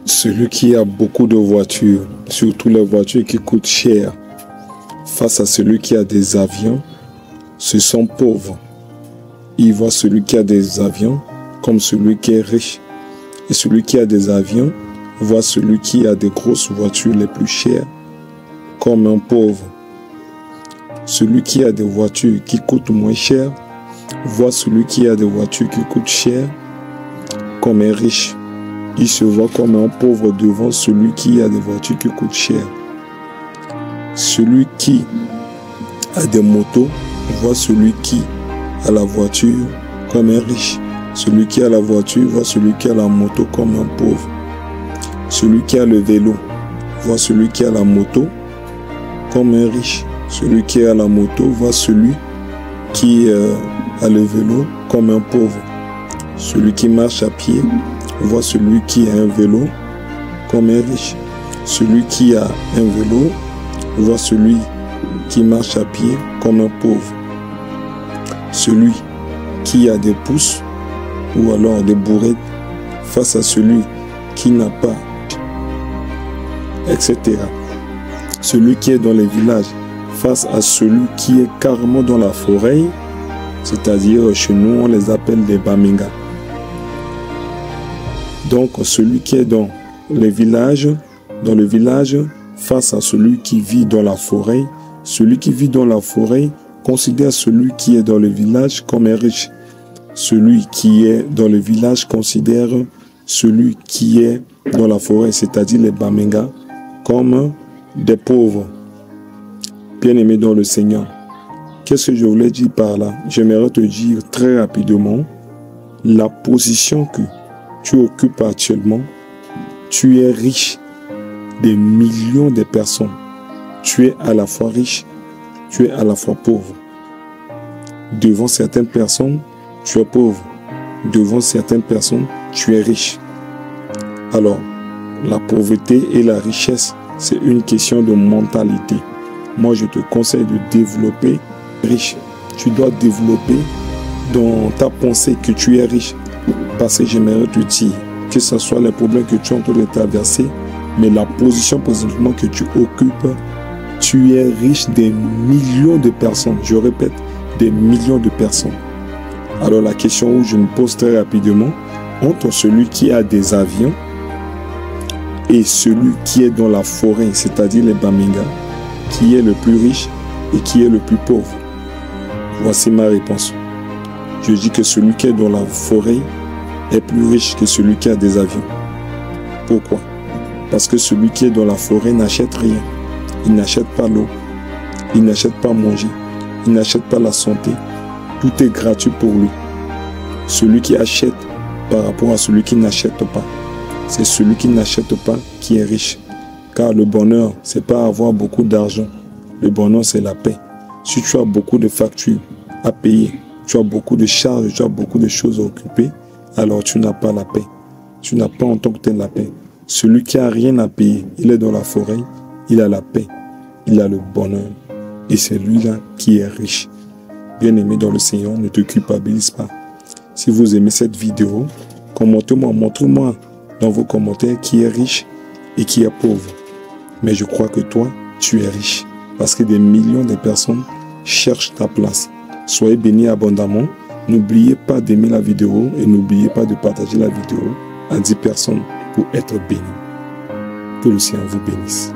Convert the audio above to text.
Celui qui a beaucoup de voitures, surtout les voitures qui coûtent cher, face à celui qui a des avions, se sent pauvre. Il voit celui qui a des avions comme celui qui est riche. Et celui qui a des avions voit celui qui a des grosses voitures les plus chères comme un pauvre. Celui qui a des voitures qui coûtent moins cher voit celui qui a des voitures qui coûtent cher comme un riche. Il se voit comme un pauvre devant celui qui a des voitures qui coûtent cher. Celui qui a des motos voit celui qui a la voiture comme un riche. Celui qui a la voiture voit celui qui a la moto comme un pauvre. Celui qui a le vélo voit celui qui a la moto comme un riche. Celui qui a la moto voit celui qui a le vélo comme un pauvre. Celui qui marche à pied voit celui qui a un vélo comme un riche. Celui qui a un vélo voit celui qui marche à pied comme un pauvre. Celui qui a des pouces ou alors des bourrettes face à celui qui n'a pas, etc. Celui qui est dans les villages face à celui qui est carrément dans la forêt, c'est-à-dire chez nous on les appelle des Baminga. Donc celui qui est dans les villages, face à celui qui vit dans la forêt, celui qui vit dans la forêt considère celui qui est dans le village comme un riche. Celui qui est dans le village considère celui qui est dans la forêt, c'est-à-dire les Baminga, comme des pauvres. Bien-aimé dans le Seigneur, qu'est-ce que je voulais dire par là? J'aimerais te dire très rapidement la position que tu occupes actuellement. Tu es riche des millions de personnes. Tu es à la fois riche, tu es à la fois pauvre. Devant certaines personnes, tu es pauvre. Devant certaines personnes, tu es riche. Alors, la pauvreté et la richesse, c'est une question de mentalité. Moi, je te conseille de développer riche. Tu dois développer dans ta pensée que tu es riche. Parce que j'aimerais te dire, que ce soit les problèmes que tu es en train de traverser, mais la position présentement que tu occupes, tu es riche des millions de personnes. Je répète, des millions de personnes. Alors la question où je me pose très rapidement, entre celui qui a des avions et celui qui est dans la forêt, c'est-à-dire les Baminga, qui est le plus riche et qui est le plus pauvre? Voici ma réponse. Je dis que celui qui est dans la forêt est plus riche que celui qui a des avions. Pourquoi? Parce que celui qui est dans la forêt n'achète rien. Il n'achète pas l'eau, il n'achète pas à manger, il n'achète pas la santé. Tout est gratuit pour lui. Celui qui achète par rapport à celui qui n'achète pas, c'est celui qui n'achète pas qui est riche. Car le bonheur, ce n'est pas avoir beaucoup d'argent. Le bonheur, c'est la paix. Si tu as beaucoup de factures à payer, tu as beaucoup de charges, tu as beaucoup de choses à occuper, alors tu n'as pas la paix. Tu n'as pas en tant que tel la paix. Celui qui n'a rien à payer, il est dans la forêt, il a la paix, il a le bonheur. Et c'est lui-là qui est riche. Bien-aimé dans le Seigneur, ne te culpabilise pas. Si vous aimez cette vidéo, commentez-moi, montrez-moi dans vos commentaires qui est riche et qui est pauvre. Mais je crois que toi, tu es riche. Parce que des millions de personnes cherchent ta place. Soyez bénis abondamment. N'oubliez pas d'aimer la vidéo et n'oubliez pas de partager la vidéo à 10 personnes pour être bénis. Que le Seigneur vous bénisse.